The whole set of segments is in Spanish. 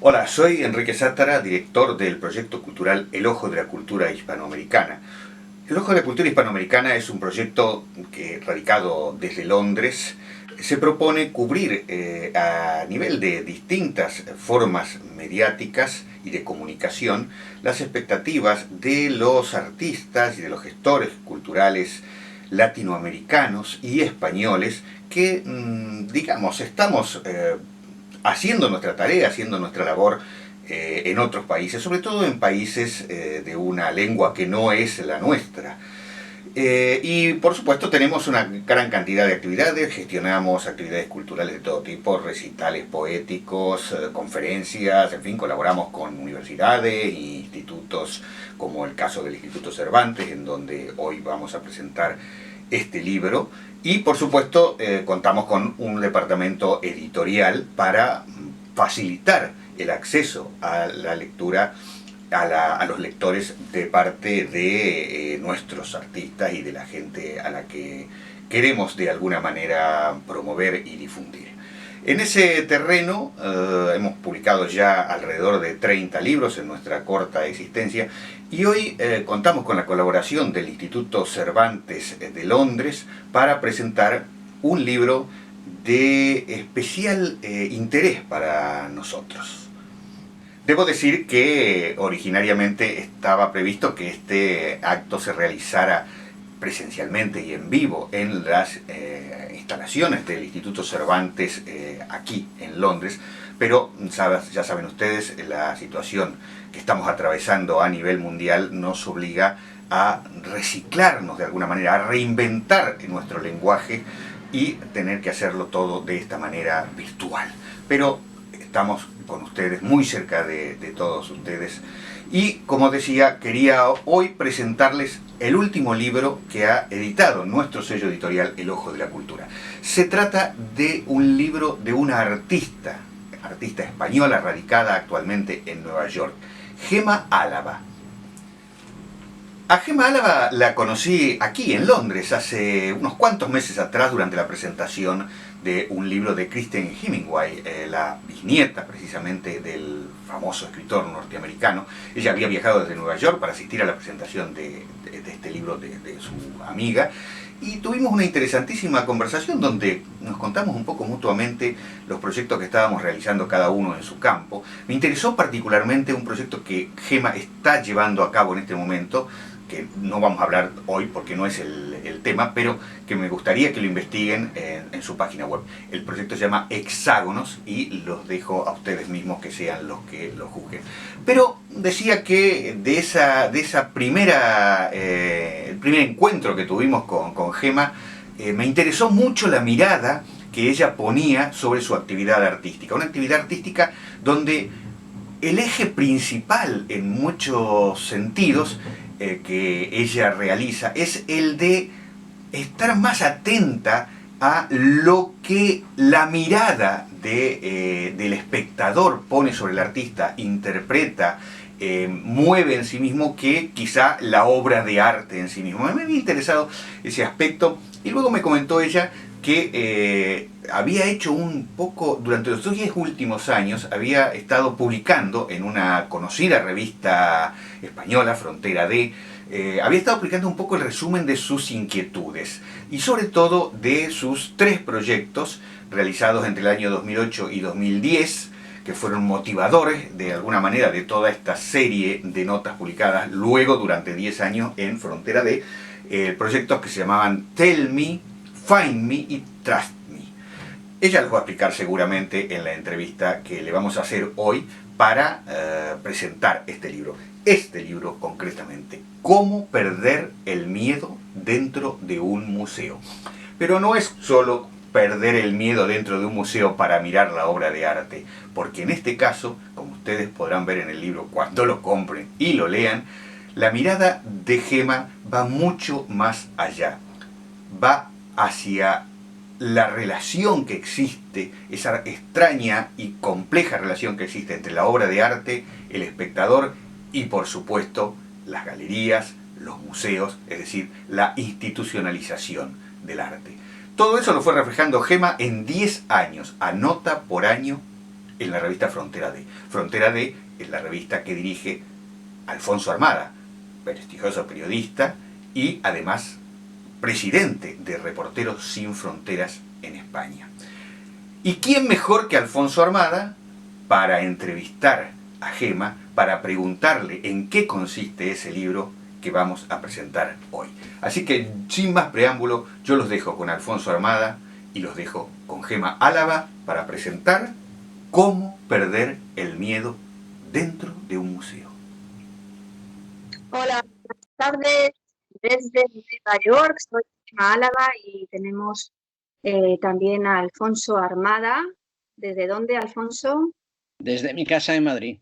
Hola, soy Enrique Sátara, director del proyecto cultural El Ojo de la Cultura Hispanoamericana. El Ojo de la Cultura Hispanoamericana es un proyecto que, radicado desde Londres, se propone cubrir a nivel de distintas formas mediáticas y de comunicación las expectativas de los artistas y de los gestores culturales latinoamericanos y españoles que, digamos, estamos haciendo nuestra tarea, haciendo nuestra labor en otros países, sobre todo en países de una lengua que no es la nuestra. Y por supuesto tenemos una gran cantidad de actividades, gestionamos actividades culturales de todo tipo, recitales poéticos, conferencias, en fin, colaboramos con universidades e institutos como el caso del Instituto Cervantes, en donde hoy vamos a presentar este libro. Y por supuesto contamos con un departamento editorial para facilitar el acceso a la lectura a los lectores de parte de nuestros artistas y de la gente a la que queremos de alguna manera promover y difundir. En ese terreno hemos publicado ya alrededor de 30 libros en nuestra corta existencia y hoy contamos con la colaboración del Instituto Cervantes de Londres para presentar un libro de especial interés para nosotros. Debo decir que originariamente estaba previsto que este acto se realizara presencialmente y en vivo en las instalaciones del Instituto Cervantes aquí en Londres, pero ya saben ustedes, la situación que estamos atravesando a nivel mundial nos obliga a reciclarnos de alguna manera, a reinventar nuestro lenguaje y tener que hacerlo todo de esta manera virtual. Pero estamos con ustedes, muy cerca de todos ustedes. Y como decía, quería hoy presentarles el último libro que ha editado nuestro sello editorial El Ojo de la Cultura. Se trata de un libro de una artista española radicada actualmente en Nueva York, Gema Álava. A Gema Álava la conocí aquí en Londres hace unos cuantos meses atrás durante la presentación de un libro de Christian Hemingway, la bisnieta precisamente del famoso escritor norteamericano. Ella había viajado desde Nueva York para asistir a la presentación de este libro de su amiga y tuvimos una interesantísima conversación donde nos contamos un poco mutuamente los proyectos que estábamos realizando cada uno en su campo. Me interesó particularmente un proyecto que Gema está llevando a cabo en este momento, que no vamos a hablar hoy porque no es el tema, pero que me gustaría que lo investiguen en su página web. El proyecto se llama Hexágonos y los dejo a ustedes mismos que sean los que lo juzguen. Pero decía que de esa primera, el primer encuentro que tuvimos con Gema, me interesó mucho la mirada que ella ponía sobre su actividad artística. Una actividad artística donde el eje principal en muchos sentidos que ella realiza es el de estar más atenta a lo que la mirada del espectador pone sobre el artista, interpreta, mueve en sí mismo, que quizá la obra de arte en sí mismo. Me había interesado ese aspecto y luego me comentó ella que había hecho un poco, durante los 10 últimos años, había estado publicando en una conocida revista española, Frontera D, había estado publicando un poco el resumen de sus inquietudes y sobre todo de sus 3 proyectos realizados entre el año 2008 y 2010, que fueron motivadores de alguna manera de toda esta serie de notas publicadas luego durante 10 años en Frontera D, proyectos que se llamaban Tell Me, Find Me y Trust Me. Ella les va a explicar seguramente en la entrevista que le vamos a hacer hoy para presentar este libro. Este libro concretamente, Cómo perder el miedo dentro de un museo. Pero no es solo perder el miedo dentro de un museo para mirar la obra de arte, porque en este caso, como ustedes podrán ver en el libro cuando lo compren y lo lean, la mirada de Gema va mucho más allá. Va hacia la relación que existe, esa extraña y compleja relación que existe entre la obra de arte, el espectador y por supuesto las galerías, los museos, es decir, la institucionalización del arte. Todo eso lo fue reflejando Gema en 10 años, anota por año en la revista Frontera D. Frontera D es la revista que dirige Alfonso Armada, prestigioso periodista y además presidente de Reporteros Sin Fronteras en España. ¿Y quién mejor que Alfonso Armada para entrevistar a Gema, para preguntarle en qué consiste ese libro que vamos a presentar hoy? Así que, sin más preámbulo, yo los dejo con Alfonso Armada y los dejo con Gema Álava para presentar Cómo perder el miedo dentro de un museo. Hola, buenas tardes. Desde Nueva York, soy Gema Álava y tenemos también a Alfonso Armada. ¿Desde dónde, Alfonso? Desde mi casa en Madrid.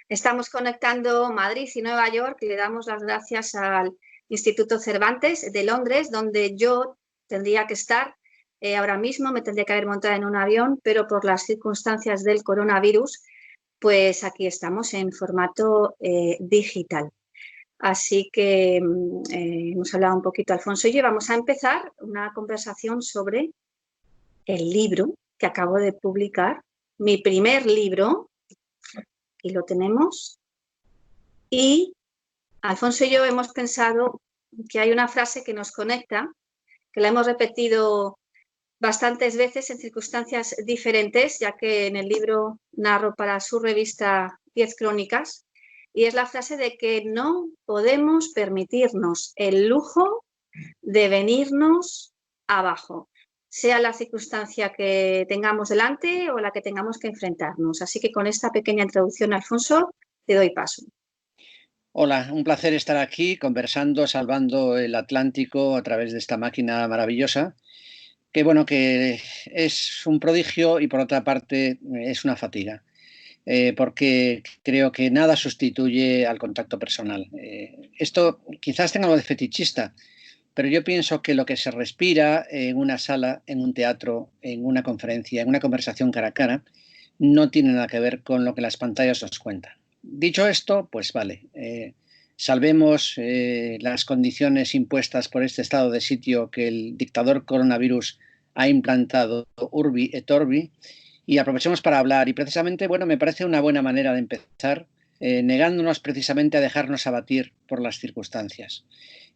Estamos conectando Madrid y Nueva York. Le damos las gracias al Instituto Cervantes de Londres, donde yo tendría que estar ahora mismo. Me tendría que haber montado en un avión, pero por las circunstancias del coronavirus, pues aquí estamos en formato digital. Así que hemos hablado un poquito, Alfonso y yo. Vamos a empezar una conversación sobre el libro que acabo de publicar, mi primer libro, y lo tenemos. Y Alfonso y yo hemos pensado que hay una frase que nos conecta, que la hemos repetido bastantes veces en circunstancias diferentes, ya que en el libro narro para su revista 10 crónicas, y es la frase de que no podemos permitirnos el lujo de venirnos abajo, sea la circunstancia que tengamos delante o la que tengamos que enfrentarnos. Así que con esta pequeña introducción, Alfonso, te doy paso. Hola, un placer estar aquí conversando, salvando el Atlántico a través de esta máquina maravillosa, que bueno, que es un prodigio y por otra parte es una fatiga, porque creo que nada sustituye al contacto personal. Esto quizás tenga algo de fetichista, pero yo pienso que lo que se respira en una sala, en un teatro, en una conferencia, en una conversación cara a cara, no tiene nada que ver con lo que las pantallas nos cuentan. Dicho esto, pues vale, salvemos las condiciones impuestas por este estado de sitio que el dictador coronavirus ha implantado urbi et orbi y aprovechemos para hablar. Y precisamente, bueno, me parece una buena manera de empezar, negándonos precisamente a dejarnos abatir por las circunstancias.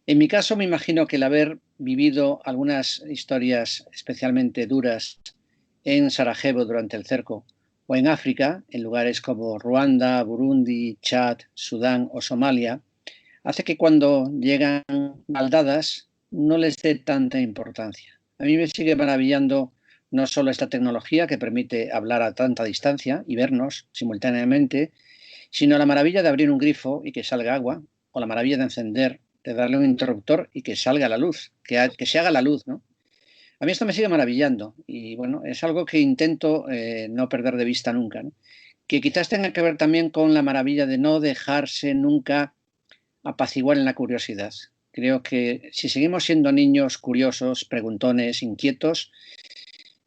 En mi caso, me imagino que el haber vivido algunas historias especialmente duras en Sarajevo durante el cerco o en África, en lugares como Ruanda, Burundi, Chad, Sudán o Somalia, hace que cuando llegan baldadas no les dé tanta importancia. A mí me sigue maravillando no solo esta tecnología que permite hablar a tanta distancia y vernos simultáneamente, sino la maravilla de abrir un grifo y que salga agua, o la maravilla de encender, de darle un interruptor y que salga la luz, que se haga la luz, ¿no? A mí esto me sigue maravillando y bueno, es algo que intento no perder de vista nunca, ¿no? Que quizás tenga que ver también con la maravilla de no dejarse nunca apaciguar en la curiosidad. Creo que si seguimos siendo niños curiosos, preguntones, inquietos,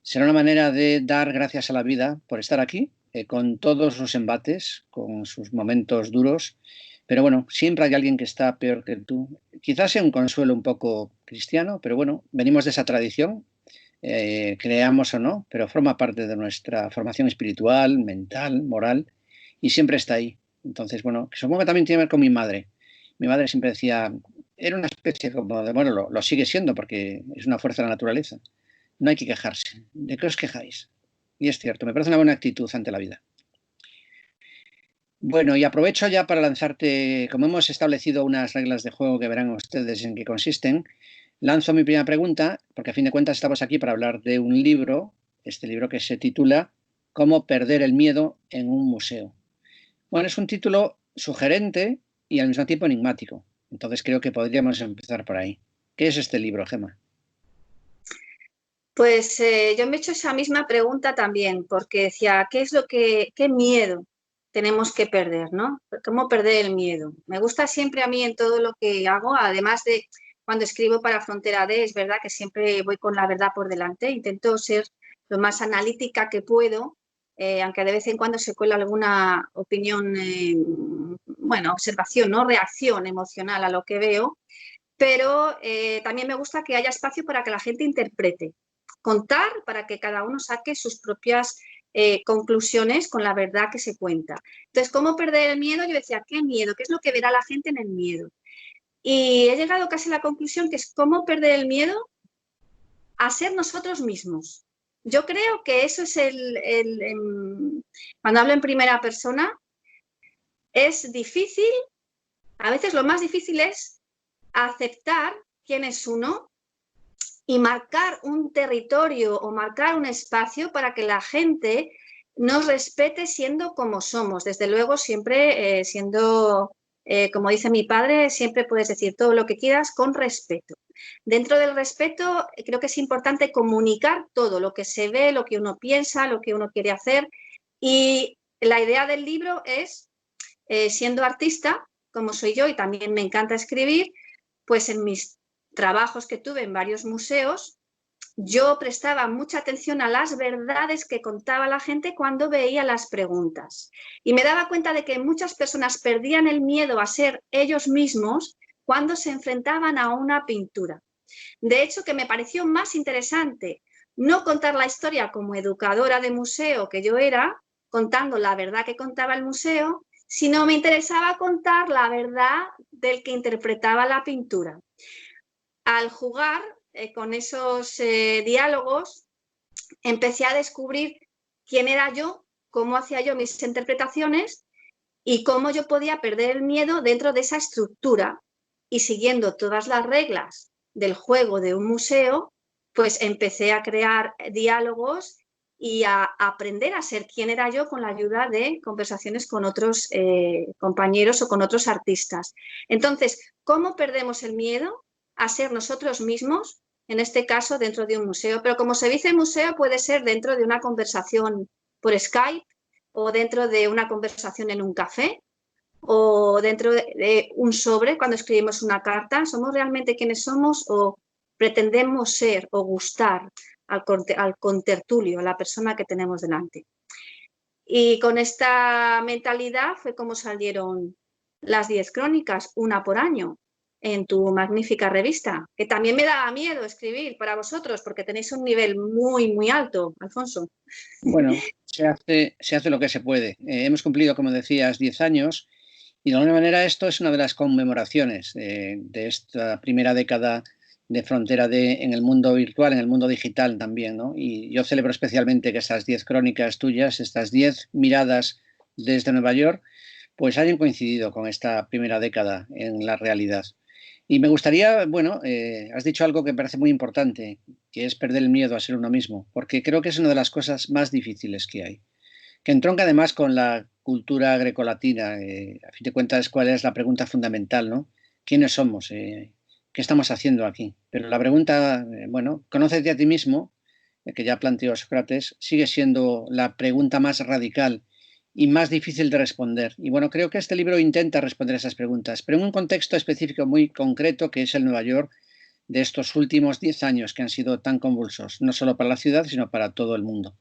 será una manera de dar gracias a la vida por estar aquí, con todos sus embates, con sus momentos duros. Pero bueno, siempre hay alguien que está peor que tú. Quizás sea un consuelo un poco cristiano, pero bueno, venimos de esa tradición, creamos o no, pero forma parte de nuestra formación espiritual, mental, moral, y siempre está ahí. Entonces, bueno, supongo que también tiene que ver con mi madre. Mi madre siempre decía, era una especie como de, bueno, lo sigue siendo porque es una fuerza de la naturaleza. No hay que quejarse. ¿De qué os quejáis? Y es cierto, me parece una buena actitud ante la vida. Bueno, y aprovecho ya para lanzarte, como hemos establecido unas reglas de juego que verán ustedes en qué consisten, lanzo mi primera pregunta, porque a fin de cuentas estamos aquí para hablar de un libro, este libro que se titula Cómo perder el miedo en un museo. Bueno, es un título sugerente y al mismo tiempo enigmático. Entonces creo que podríamos empezar por ahí. ¿Qué es este libro, Gema? Pues yo me he hecho esa misma pregunta también, porque decía, qué miedo tenemos que perder, ¿no? ¿Cómo perder el miedo? Me gusta siempre a mí en todo lo que hago, además de cuando escribo para Frontera D, es verdad que siempre voy con la verdad por delante, intento ser lo más analítica que puedo, aunque de vez en cuando se cuela alguna opinión, bueno, observación, ¿no? Reacción emocional a lo que veo, pero también me gusta que haya espacio para que la gente interprete. Contar para que cada uno saque sus propias conclusiones con la verdad que se cuenta. Entonces, ¿cómo perder el miedo? Yo decía, ¿qué miedo? ¿Qué es lo que verá la gente en el miedo? Y he llegado casi a la conclusión que es cómo perder el miedo a ser nosotros mismos. Yo creo que eso es cuando hablo en primera persona, es difícil, a veces lo más difícil es aceptar quién es uno y marcar un territorio o marcar un espacio para que la gente nos respete siendo como somos. Desde luego, siempre siendo, como dice mi padre, siempre puedes decir todo lo que quieras con respeto. Dentro del respeto, creo que es importante comunicar todo, lo que se ve, lo que uno piensa, lo que uno quiere hacer. Y la idea del libro es, siendo artista, como soy yo, y también me encanta escribir, pues en mis trabajos que tuve en varios museos, yo prestaba mucha atención a las verdades que contaba la gente cuando veía las preguntas. Y me daba cuenta de que muchas personas perdían el miedo a ser ellos mismos cuando se enfrentaban a una pintura. De hecho, que me pareció más interesante no contar la historia como educadora de museo que yo era, contando la verdad que contaba el museo, sino me interesaba contar la verdad del que interpretaba la pintura. Al jugar con esos diálogos, empecé a descubrir quién era yo, cómo hacía yo mis interpretaciones y cómo yo podía perder el miedo dentro de esa estructura. Y siguiendo todas las reglas del juego de un museo, pues empecé a crear diálogos y a aprender a ser quién era yo con la ayuda de conversaciones con otros compañeros o con otros artistas. Entonces, ¿cómo perdemos el miedo a ser nosotros mismos? En este caso, dentro de un museo. Pero como se dice museo, puede ser dentro de una conversación por Skype o dentro de una conversación en un café o dentro de un sobre cuando escribimos una carta. ¿Somos realmente quienes somos o pretendemos ser o gustar al contertulio, a la persona que tenemos delante? Y con esta mentalidad fue como salieron las 10 crónicas, una por año, en tu magnífica revista, que también me daba miedo escribir para vosotros porque tenéis un nivel muy, muy alto, Alfonso. Bueno, se hace lo que se puede. Hemos cumplido, como decías, 10 años y de alguna manera esto es una de las conmemoraciones de esta primera década de frontera en el mundo virtual, en el mundo digital también, ¿no? Y yo celebro especialmente que estas 10 crónicas tuyas, estas 10 miradas desde Nueva York, pues hayan coincidido con esta primera década en la realidad. Y me gustaría, bueno, has dicho algo que me parece muy importante, que es perder el miedo a ser uno mismo, porque creo que es una de las cosas más difíciles que hay, que entronca además con la cultura grecolatina. A fin de cuentas, ¿cuál es la pregunta fundamental, no? ¿Quiénes somos? ¿Qué estamos haciendo aquí? Pero la pregunta, bueno, conócete a ti mismo, que ya planteó Sócrates, sigue siendo la pregunta más radical y más difícil de responder. Y bueno, creo que este libro intenta responder esas preguntas, pero en un contexto específico muy concreto, que es el Nueva York de estos últimos 10 años que han sido tan convulsos, no solo para la ciudad, sino para todo el mundo.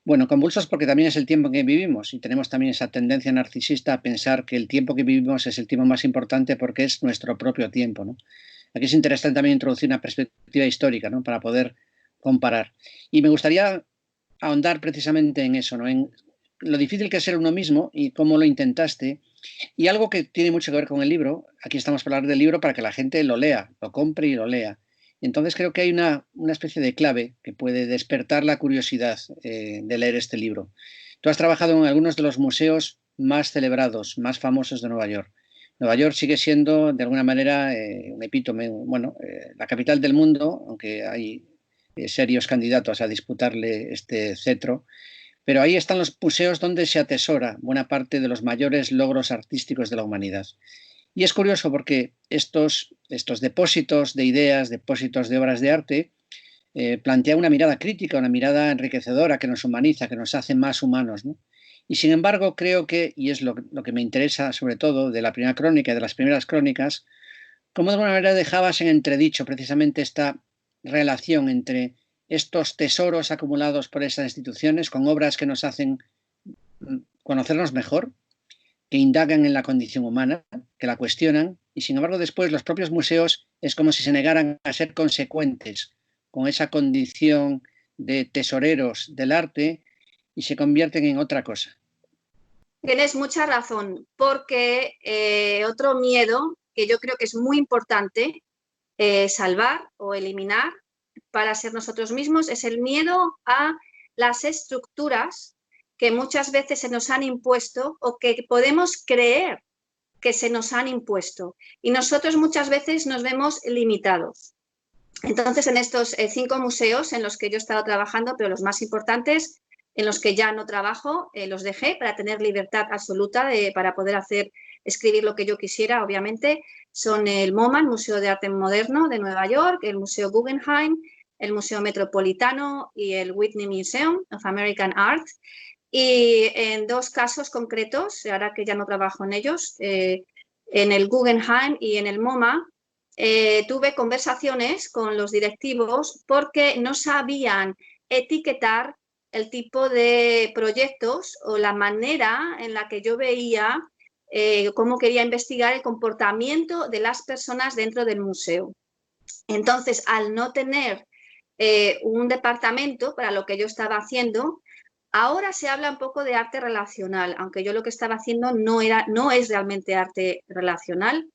Bueno, convulsos porque también es el tiempo en que vivimos y tenemos también esa tendencia narcisista a pensar que el tiempo que vivimos es el tiempo más importante porque es nuestro propio tiempo, ¿no? Aquí es interesante también introducir una perspectiva histórica, ¿no? Para poder comparar. Y me gustaría ahondar precisamente en eso, ¿no? En lo difícil que es ser uno mismo y cómo lo intentaste. Y algo que tiene mucho que ver con el libro, aquí estamos para hablar del libro para que la gente lo lea, lo compre y lo lea. Entonces creo que hay una especie de clave que puede despertar la curiosidad de leer este libro. Tú has trabajado en algunos de los museos más celebrados, más famosos de Nueva York. Nueva York sigue siendo, de alguna manera, un epítome, bueno, la capital del mundo, aunque hay serios candidatos a disputarle este cetro. Pero ahí están los museos donde se atesora buena parte de los mayores logros artísticos de la humanidad. Y es curioso porque estos depósitos de ideas, depósitos de obras de arte, plantean una mirada crítica, una mirada enriquecedora que nos humaniza, que nos hace más humanos, ¿no? Y sin embargo, creo que, y es lo que me interesa sobre todo de la primera crónica y de las primeras crónicas, cómo de alguna manera dejabas en entredicho precisamente esta relación entre estos tesoros acumulados por esas instituciones con obras que nos hacen conocernos mejor, que indagan en la condición humana, que la cuestionan, y sin embargo después los propios museos es como si se negaran a ser consecuentes con esa condición de tesoreros del arte y se convierten en otra cosa. Tienes mucha razón, porque otro miedo que yo creo que es muy importante salvar o eliminar para ser nosotros mismos es el miedo a las estructuras que muchas veces se nos han impuesto o que podemos creer que se nos han impuesto. Y nosotros muchas veces nos vemos limitados. Entonces, en estos 5 museos en los que yo he estado trabajando, pero los más importantes, en los que ya no trabajo, los dejé para tener libertad absoluta para poder escribir lo que yo quisiera, obviamente, son el MoMA, el Museo de Arte Moderno de Nueva York, el Museo Guggenheim, el Museo Metropolitano y el Whitney Museum of American Art. Y en 2 casos concretos, ahora que ya no trabajo en ellos, en el Guggenheim y en el MoMA, tuve conversaciones con los directivos porque no sabían etiquetar el tipo de proyectos o la manera en la que yo veía cómo quería investigar el comportamiento de las personas dentro del museo. Entonces, al no tener un departamento para lo que yo estaba haciendo, ahora se habla un poco de arte relacional, aunque yo lo que estaba haciendo no es realmente arte relacional,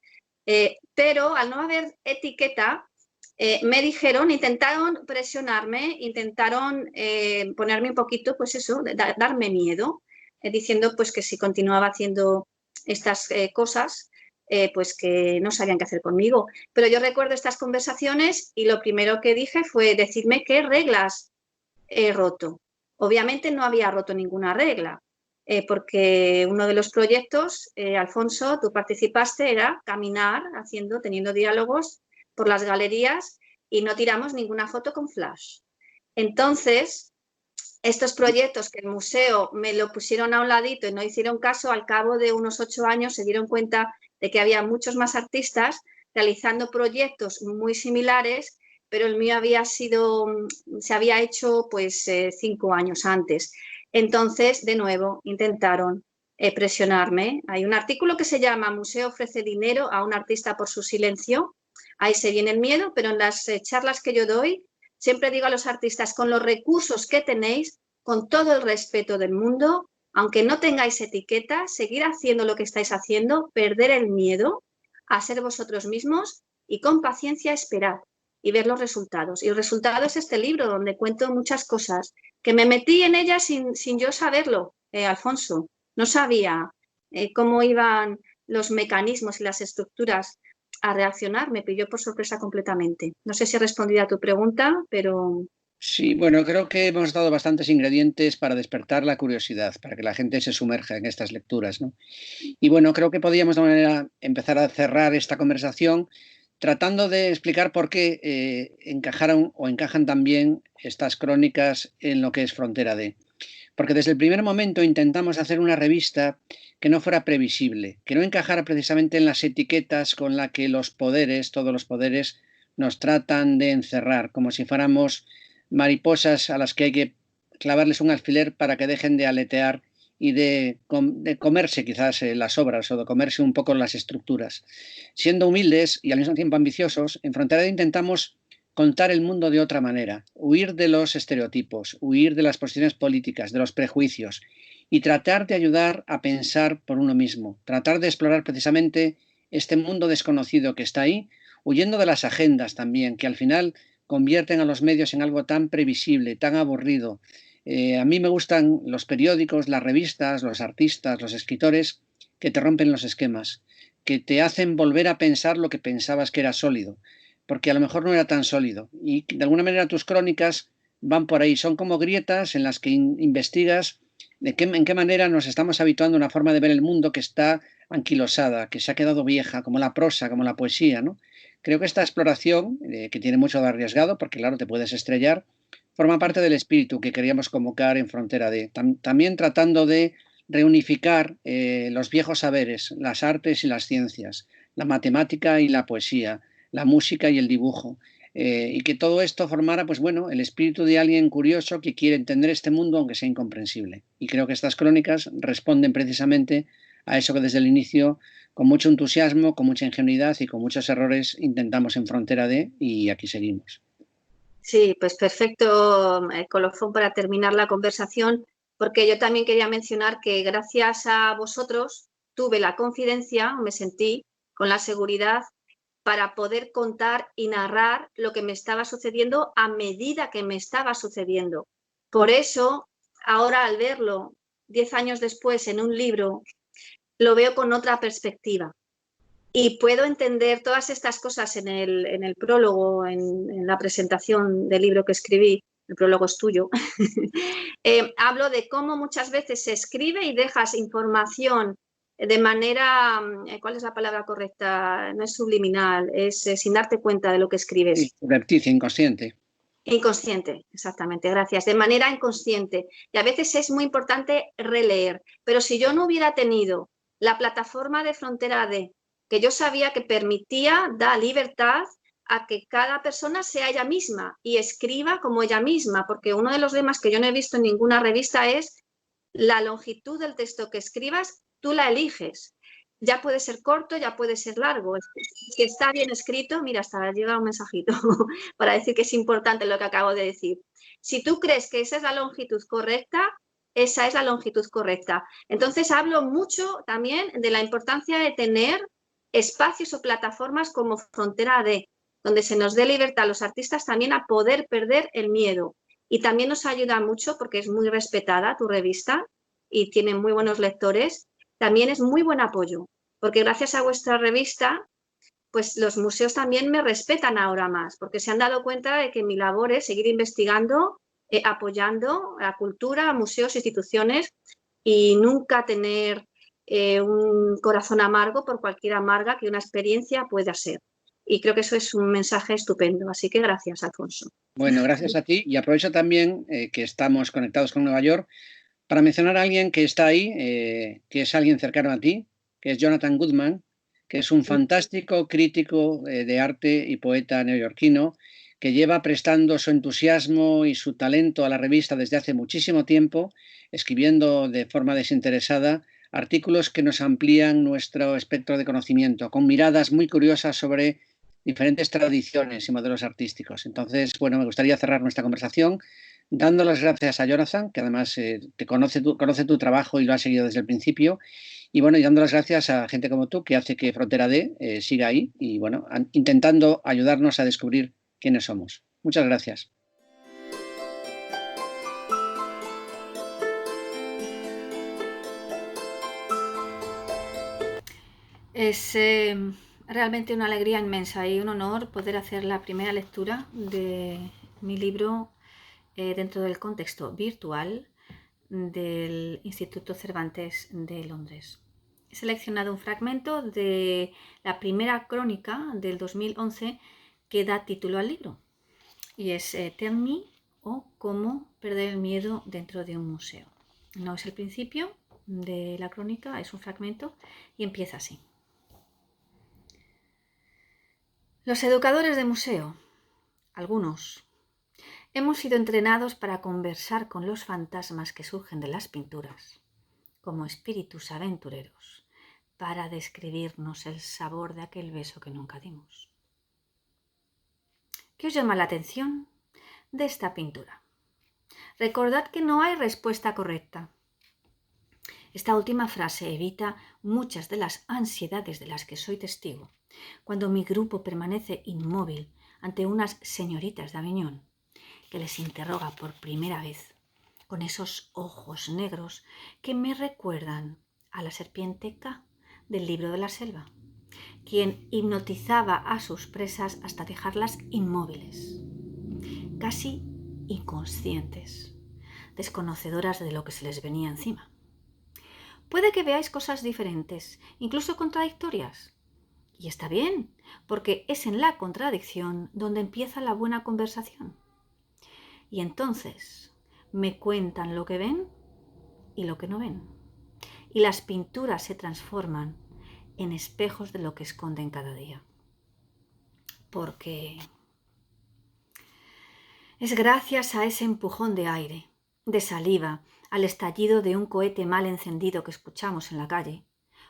pero al no haber etiqueta, me dijeron, intentaron presionarme, intentaron ponerme un poquito, pues eso, darme miedo, diciendo pues que si continuaba haciendo estas cosas, pues que no sabían qué hacer conmigo. Pero yo recuerdo estas conversaciones y lo primero que dije fue decirme qué reglas he roto. Obviamente no había roto ninguna regla, porque uno de los proyectos, Alfonso, tú participaste, era caminar teniendo diálogos por las galerías y no tiramos ninguna foto con flash. Entonces, estos proyectos que el museo me lo pusieron a un ladito y no hicieron caso, al cabo de unos 8 años se dieron cuenta de que había muchos más artistas realizando proyectos muy similares, pero el mío se había hecho pues 5 años antes. Entonces, de nuevo, intentaron presionarme. Hay un artículo que se llama Museo ofrece dinero a un artista por su silencio. Ahí se viene el miedo, pero en las charlas que yo doy, siempre digo a los artistas, con los recursos que tenéis, con todo el respeto del mundo, aunque no tengáis etiqueta, seguir haciendo lo que estáis haciendo, perder el miedo a ser vosotros mismos y con paciencia esperar y ver los resultados. Y el resultado es este libro donde cuento muchas cosas que me metí en ellas sin yo saberlo, Alfonso. No sabía cómo iban los mecanismos y las estructuras a reaccionar. Me pilló por sorpresa completamente. No sé si he respondido a tu pregunta, pero... Sí, bueno, creo que hemos dado bastantes ingredientes para despertar la curiosidad, para que la gente se sumerja en estas lecturas, ¿no? Y bueno, creo que podríamos de alguna manera empezar a cerrar esta conversación tratando de explicar por qué encajaron o encajan también estas crónicas en lo que es Frontera D. Porque desde el primer momento intentamos hacer una revista que no fuera previsible, que no encajara precisamente en las etiquetas con las que los poderes, todos los poderes, nos tratan de encerrar, como si fuéramos mariposas a las que hay que clavarles un alfiler para que dejen de aletear y de comerse quizás las obras o de comerse un poco las estructuras. Siendo humildes y al mismo tiempo ambiciosos, en Frontera intentamos contar el mundo de otra manera, huir de los estereotipos, huir de las posiciones políticas, de los prejuicios y tratar de ayudar a pensar por uno mismo, tratar de explorar precisamente este mundo desconocido que está ahí, huyendo de las agendas también, que al final convierten a los medios en algo tan previsible, tan aburrido. A mí me gustan los periódicos, las revistas, los artistas, los escritores que te rompen los esquemas, que te hacen volver a pensar lo que pensabas que era sólido, porque a lo mejor no era tan sólido. Y de alguna manera tus crónicas van por ahí, son como grietas en las que investigas en qué manera nos estamos habituando a una forma de ver el mundo que está anquilosada, que se ha quedado vieja, como la prosa, como la poesía, ¿no? Creo que esta exploración, que tiene mucho de arriesgado, porque claro, te puedes estrellar, forma parte del espíritu que queríamos convocar en Frontera D. También tratando de reunificar los viejos saberes, las artes y las ciencias, la matemática y la poesía, la música y el dibujo, y que todo esto formara, pues bueno, el espíritu de alguien curioso que quiere entender este mundo aunque sea incomprensible. Y creo que estas crónicas responden precisamente a eso que desde el inicio, con mucho entusiasmo, con mucha ingenuidad y con muchos errores, intentamos en Frontera D, y aquí seguimos. Sí, pues perfecto, colofón para terminar la conversación, porque yo también quería mencionar que gracias a vosotros tuve la confidencia, me sentí con la seguridad para poder contar y narrar lo que me estaba sucediendo a medida que me estaba sucediendo. Por eso, ahora al verlo 10 años después en un libro, lo veo con otra perspectiva. Y puedo entender todas estas cosas en el prólogo, en la presentación del libro que escribí. El prólogo es tuyo. Hablo de cómo muchas veces se escribe y dejas información de manera, ¿cuál es la palabra correcta? No es subliminal, es sin darte cuenta de lo que escribes. Subrepticia, inconsciente. Inconsciente, exactamente, gracias. De manera inconsciente. Y a veces es muy importante releer. Pero si yo no hubiera tenido la plataforma de Frontera D, que yo sabía que permitía, da libertad a que cada persona sea ella misma y escriba como ella misma, porque uno de los lemas que yo no he visto en ninguna revista es la longitud del texto que escribas, tú la eliges. Ya puede ser corto, ya puede ser largo. Que está bien escrito, mira, hasta llega un mensajito para decir que es importante lo que acabo de decir. Si tú crees que esa es la longitud correcta, esa es la longitud correcta. Entonces hablo mucho también de la importancia de tener espacios o plataformas como Frontera D, donde se nos dé libertad a los artistas también a poder perder el miedo. Y también nos ayuda mucho porque es muy respetada tu revista y tiene muy buenos lectores. También es muy buen apoyo, porque gracias a vuestra revista, pues los museos también me respetan ahora más, porque se han dado cuenta de que mi labor es seguir investigando, apoyando a la cultura, a museos, instituciones y nunca tener un corazón amargo por cualquier amarga que una experiencia pueda ser. Y creo que eso es un mensaje estupendo. Así que gracias, Alfonso. Bueno, gracias a ti y aprovecho también que estamos conectados con Nueva York para mencionar a alguien que está ahí, que es alguien cercano a ti, que es Jonathan Goodman, que es un fantástico crítico de arte y poeta neoyorquino que lleva prestando su entusiasmo y su talento a la revista desde hace muchísimo tiempo, escribiendo de forma desinteresada artículos que nos amplían nuestro espectro de conocimiento, con miradas muy curiosas sobre diferentes tradiciones y modelos artísticos. Entonces, bueno, me gustaría cerrar nuestra conversación dando las gracias a Jonathan, que además te conoce tu trabajo y lo ha seguido desde el principio, y bueno, y dando las gracias a gente como tú que hace que Frontera D siga ahí y bueno, intentando ayudarnos a descubrir quiénes somos. Muchas gracias. Es realmente una alegría inmensa y un honor poder hacer la primera lectura de mi libro dentro del contexto virtual del Instituto Cervantes de Londres. He seleccionado un fragmento de la primera crónica del 2011 que da título al libro y es Tell Me o Cómo perder el miedo dentro de un museo. No es el principio de la crónica, es un fragmento y empieza así. Los educadores de museo, algunos, hemos sido entrenados para conversar con los fantasmas que surgen de las pinturas, como espíritus aventureros, para describirnos el sabor de aquel beso que nunca dimos. ¿Qué os llama la atención de esta pintura? Recordad que no hay respuesta correcta. Esta última frase evita muchas de las ansiedades de las que soy testigo cuando mi grupo permanece inmóvil ante unas señoritas de Aviñón que les interroga por primera vez con esos ojos negros que me recuerdan a la serpiente K del libro de la selva, quien hipnotizaba a sus presas hasta dejarlas inmóviles, casi inconscientes, desconocedoras de lo que se les venía encima. Puede que veáis cosas diferentes, incluso contradictorias. Y está bien, porque es en la contradicción donde empieza la buena conversación. Y entonces me cuentan lo que ven y lo que no ven. Y las pinturas se transforman en espejos de lo que esconden cada día. Porque es gracias a ese empujón de aire, de saliva, al estallido de un cohete mal encendido que escuchamos en la calle,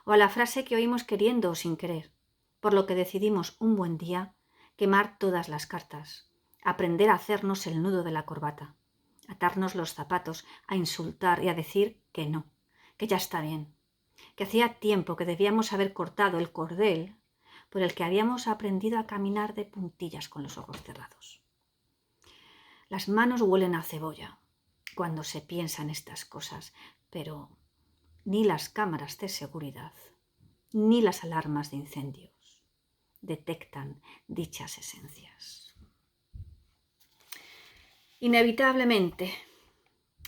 o a la frase que oímos queriendo o sin querer, por lo que decidimos un buen día quemar todas las cartas, aprender a hacernos el nudo de la corbata atarnos los zapatos, a insultar y a decir que no, que ya está bien, que hacía tiempo que debíamos haber cortado el cordel por el que habíamos aprendido a caminar de puntillas con los ojos cerrados. Las manos huelen a cebolla cuando se piensa en estas cosas, pero ni las cámaras de seguridad ni las alarmas de incendios detectan dichas esencias. Inevitablemente,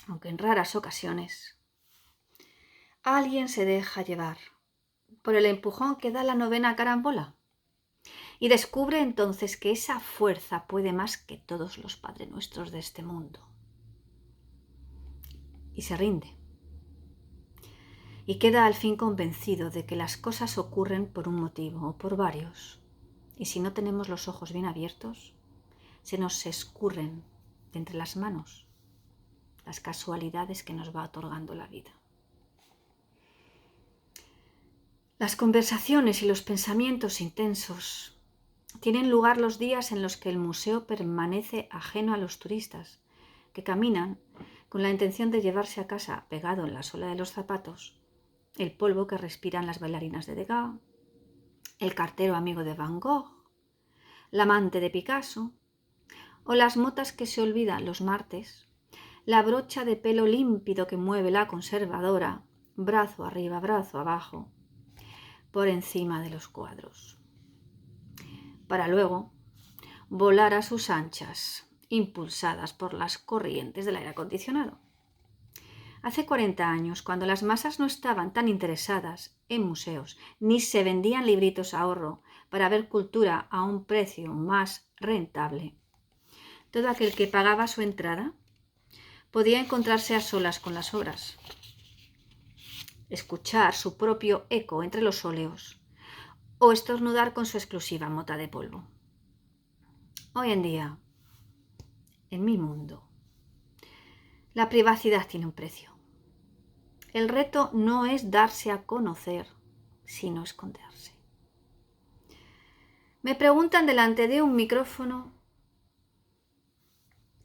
aunque en raras ocasiones, alguien se deja llevar por el empujón que da la novena carambola y descubre entonces que esa fuerza puede más que todos los Padre Nuestros de este mundo. Y se rinde. Y queda al fin convencido de que las cosas ocurren por un motivo o por varios. Y si no tenemos los ojos bien abiertos, se nos escurren de entre las manos las casualidades que nos va otorgando la vida. Las conversaciones y los pensamientos intensos tienen lugar los días en los que el museo permanece ajeno a los turistas, que caminan con la intención de llevarse a casa, pegado en la suela de los zapatos, el polvo que respiran las bailarinas de Degas, el cartero amigo de Van Gogh, la amante de Picasso, o las motas que se olvidan los martes, la brocha de pelo límpido que mueve la conservadora, brazo arriba, brazo abajo, por encima de los cuadros, para luego volar a sus anchas, impulsadas por las corrientes del aire acondicionado. Hace 40 años, cuando las masas no estaban tan interesadas en museos, ni se vendían libritos a ahorro para ver cultura a un precio más rentable, todo aquel que pagaba su entrada podía encontrarse a solas con las obras, escuchar su propio eco entre los óleos o estornudar con su exclusiva mota de polvo. Hoy en día, en mi mundo, la privacidad tiene un precio. El reto no es darse a conocer, sino esconderse. Me preguntan delante de un micrófono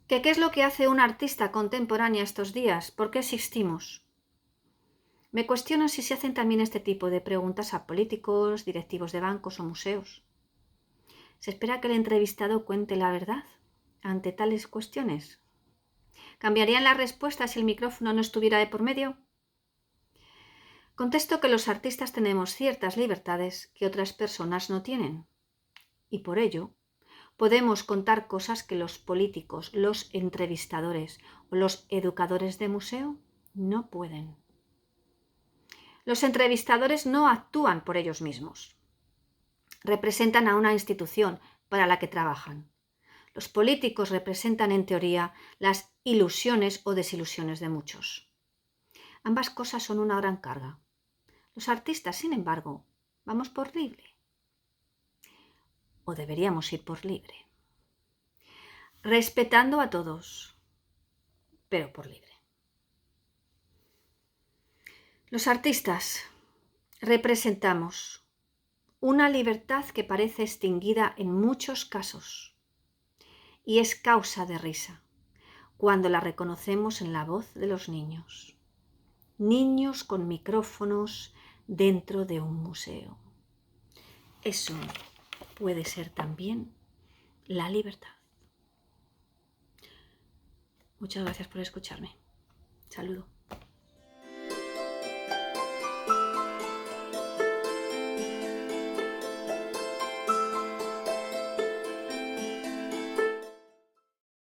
que qué es lo que hace un artista contemporánea estos días, por qué existimos. Me cuestiono si se hacen también este tipo de preguntas a políticos, directivos de bancos o museos. ¿Se espera que el entrevistado cuente la verdad ante tales cuestiones? ¿Cambiarían las respuestas si el micrófono no estuviera de por medio? Contesto que los artistas tenemos ciertas libertades que otras personas no tienen. Y por ello, podemos contar cosas que los políticos, los entrevistadores o los educadores de museo no pueden. Los entrevistadores no actúan por ellos mismos. Representan a una institución para la que trabajan. Los políticos representan, en teoría, las ilusiones o desilusiones de muchos. Ambas cosas son una gran carga. Los artistas, sin embargo, vamos por libre. O deberíamos ir por libre. Respetando a todos, pero por libre. Los artistas representamos una libertad que parece extinguida en muchos casos y es causa de risa cuando la reconocemos en la voz de los niños. Niños con micrófonos dentro de un museo. Eso puede ser también la libertad. Muchas gracias por escucharme. Saludo.